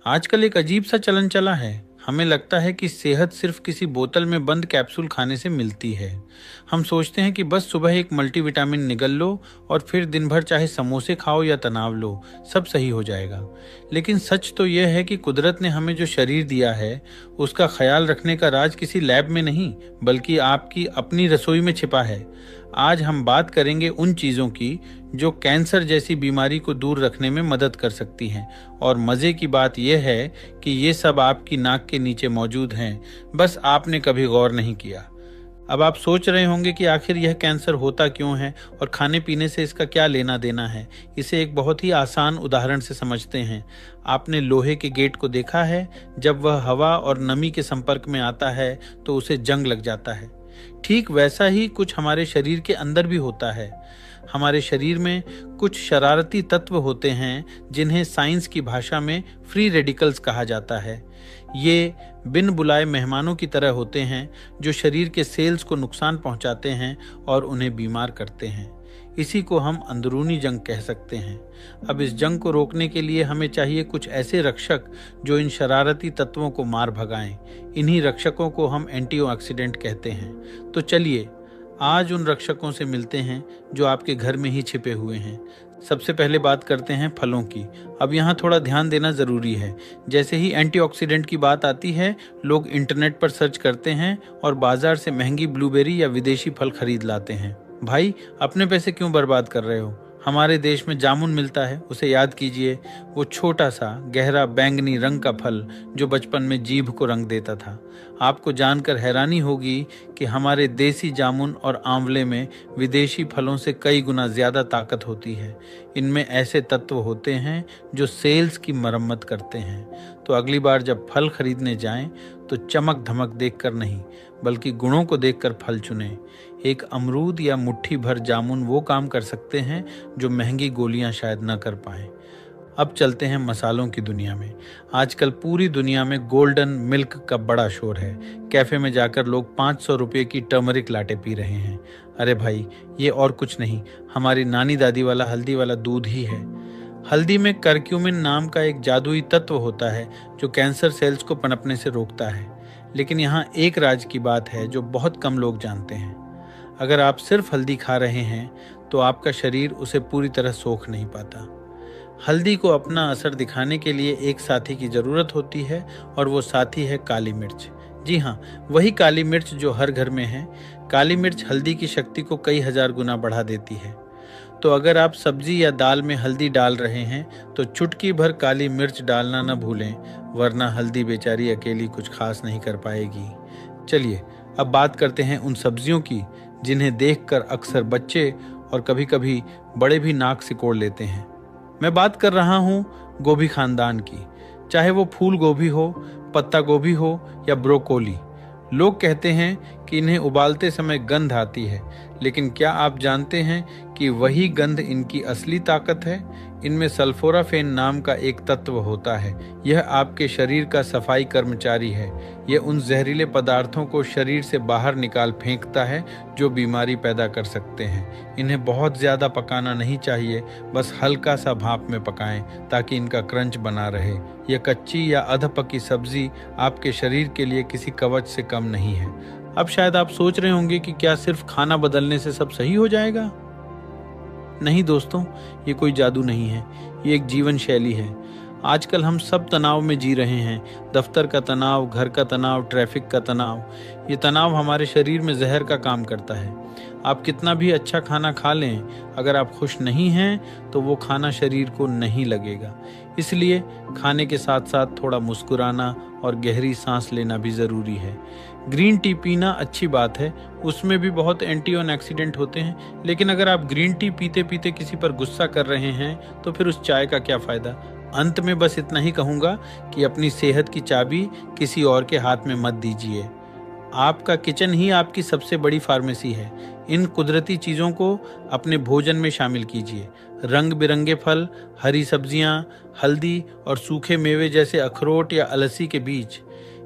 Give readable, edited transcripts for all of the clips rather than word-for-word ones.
आजकल एक अजीब सा चलन चला है। हमें लगता है कि सेहत सिर्फ किसी बोतल में बंद कैप्सूल खाने से मिलती है। हम सोचते हैं कि बस सुबह एक मल्टीविटामिन निगल लो और फिर दिन भर चाहे समोसे खाओ या तनाव लो, सब सही हो जाएगा। लेकिन सच तो यह है कि कुदरत ने हमें जो शरीर दिया है, उसका ख्याल रखने का राज किसी लैब में नहीं, बल्कि आपकी अपनी रसोई में छिपा है। आज हम बात करेंगे उन चीज़ों की जो कैंसर जैसी बीमारी को दूर रखने में मदद कर सकती हैं। और मज़े की बात यह है कि ये सब आपकी नाक के नीचे मौजूद हैं, बस आपने कभी गौर नहीं किया। अब आप सोच रहे होंगे कि आखिर यह कैंसर होता क्यों है और खाने पीने से इसका क्या लेना देना है। इसे एक बहुत ही आसान उदाहरण से समझते हैं। आपने लोहे के गेट को देखा है, जब वह हवा और नमी के संपर्क में आता है तो उसे जंग लग जाता है। ठीक वैसा ही कुछ हमारे शरीर के अंदर भी होता है। हमारे शरीर में कुछ शरारती तत्व होते हैं जिन्हें साइंस की भाषा में फ्री रेडिकल्स कहा जाता है। ये बिन बुलाए मेहमानों की तरह होते हैं जो शरीर के सेल्स को नुकसान पहुंचाते हैं और उन्हें बीमार करते हैं। इसी को हम अंदरूनी जंग कह सकते हैं। अब इस जंग को रोकने के लिए हमें चाहिए कुछ ऐसे रक्षक जो इन शरारती तत्वों को मार भगाएं। इन्हीं रक्षकों को हम एंटीऑक्सीडेंट कहते हैं। तो चलिए आज उन रक्षकों से मिलते हैं जो आपके घर में ही छिपे हुए हैं। सबसे पहले बात करते हैं फलों की। अब यहाँ थोड़ा ध्यान देना ज़रूरी है। जैसे ही एंटीऑक्सीडेंट की बात आती है, लोग इंटरनेट पर सर्च करते हैं और बाजार से महंगी ब्लूबेरी या विदेशी फल खरीद लाते हैं। भाई, अपने पैसे क्यों बर्बाद कर रहे हो? हमारे देश में जामुन मिलता है, उसे याद कीजिए। वो छोटा सा गहरा बैंगनी रंग का फल जो बचपन में जीभ को रंग देता था। आपको जानकर हैरानी होगी कि हमारे देसी जामुन और आंवले में विदेशी फलों से कई गुना ज्यादा ताकत होती है। इनमें ऐसे तत्व होते हैं जो सेल्स की मरम्मत करते हैं। तो अगली बार जब फल खरीदने जाएं तो चमक धमक देखकर नहीं, बल्कि गुणों को देखकर फल चुनें। एक अमरूद या मुट्ठी भर जामुन वो काम कर सकते हैं जो महंगी गोलियां शायद न कर पाएं। अब चलते हैं मसालों की दुनिया में। आजकल पूरी दुनिया में गोल्डन मिल्क का बड़ा शोर है। कैफे में जाकर लोग 500 रुपये की टर्मरिक लाटे पी रहे हैं। अरे भाई, ये और कुछ नहीं, हमारी नानी दादी वाला हल्दी वाला दूध ही है। हल्दी में करक्यूमिन नाम का एक जादुई तत्व होता है जो कैंसर सेल्स को पनपने से रोकता है। लेकिन यहाँ एक राज की बात है जो बहुत कम लोग जानते हैं। अगर आप सिर्फ हल्दी खा रहे हैं तो आपका शरीर उसे पूरी तरह सोख नहीं पाता। हल्दी को अपना असर दिखाने के लिए एक साथी की जरूरत होती है और वो साथी है काली मिर्च। जी हाँ, वही काली मिर्च जो हर घर में है। काली मिर्च हल्दी की शक्ति को कई हजार गुना बढ़ा देती है। तो अगर आप सब्जी या दाल में हल्दी डाल रहे हैं तो चुटकी भर काली मिर्च डालना न भूलें, वरना हल्दी बेचारी अकेली कुछ खास नहीं कर पाएगी। चलिए अब बात करते हैं उन सब्जियों की जिन्हें देखकर अक्सर बच्चे और कभी कभी बड़े भी नाक सिकोड़ लेते हैं। मैं बात कर रहा हूँ गोभी खानदान की। चाहे वो फूल गोभी हो, पत्ता गोभी हो या ब्रोकोली। लोग कहते हैं कि इन्हें उबालते समय गंध आती है, लेकिन क्या आप जानते हैं कि वही गंध इनकी असली ताकत है? इनमें सल्फोराफेन नाम का एक तत्व होता है। यह आपके शरीर का सफाई कर्मचारी है। यह उन जहरीले पदार्थों को शरीर से बाहर निकाल फेंकता है जो बीमारी पैदा कर सकते हैं। इन्हें बहुत ज़्यादा पकाना नहीं चाहिए, बस हल्का सा भाप में पकाएं ताकि इनका क्रंच बना रहे। यह कच्ची या अध पकी सब्जी आपके शरीर के लिए किसी कवच से कम नहीं है। अब शायद आप सोच रहे होंगे कि क्या सिर्फ खाना बदलने से सब सही हो जाएगा? नहीं दोस्तों, ये कोई जादू नहीं है, ये एक जीवन शैली है। आजकल हम सब तनाव में जी रहे हैं। दफ्तर का तनाव, घर का तनाव, ट्रैफिक का तनाव। ये तनाव हमारे शरीर में जहर का काम करता है। आप कितना भी अच्छा खाना खा लें, अगर आप खुश नहीं हैं तो वो खाना शरीर को नहीं लगेगा। इसलिए खाने के साथ साथ थोड़ा मुस्कुराना और गहरी सांस लेना भी ज़रूरी है। ग्रीन टी पीना अच्छी बात है, उसमें भी बहुत एंटीऑक्सीडेंट होते हैं। लेकिन अगर आप ग्रीन टी पीते पीते किसी पर गुस्सा कर रहे हैं तो फिर उस चाय का क्या फ़ायदा। अंत में बस इतना ही कहूँगा कि अपनी सेहत की चाबी किसी और के हाथ में मत दीजिए। आपका किचन ही आपकी सबसे बड़ी फार्मेसी है। इन कुदरती चीज़ों को अपने भोजन में शामिल कीजिए। रंग बिरंगे फल, हरी सब्जियां, हल्दी और सूखे मेवे जैसे अखरोट या अलसी के बीज,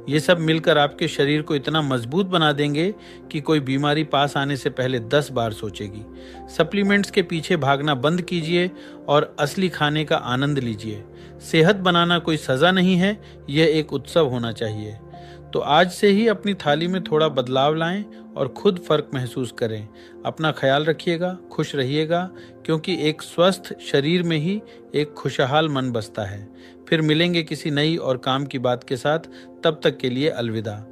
ये सब मिलकर आपके शरीर को इतना मजबूत बना देंगे कि कोई बीमारी पास आने से पहले 10 बार सोचेगी। सप्लीमेंट्स के पीछे भागना बंद कीजिए और असली खाने का आनंद लीजिए। सेहत बनाना कोई सजा नहीं है, यह एक उत्सव होना चाहिए। तो आज से ही अपनी थाली में थोड़ा बदलाव लाएं और खुद फर्क महसूस करें। अपना ख्याल रखिएगा, खुश रहिएगा, क्योंकि एक स्वस्थ शरीर में ही एक खुशहाल मन बसता है। फिर मिलेंगे किसी नई और काम की बात के साथ। तब तक के लिए अलविदा।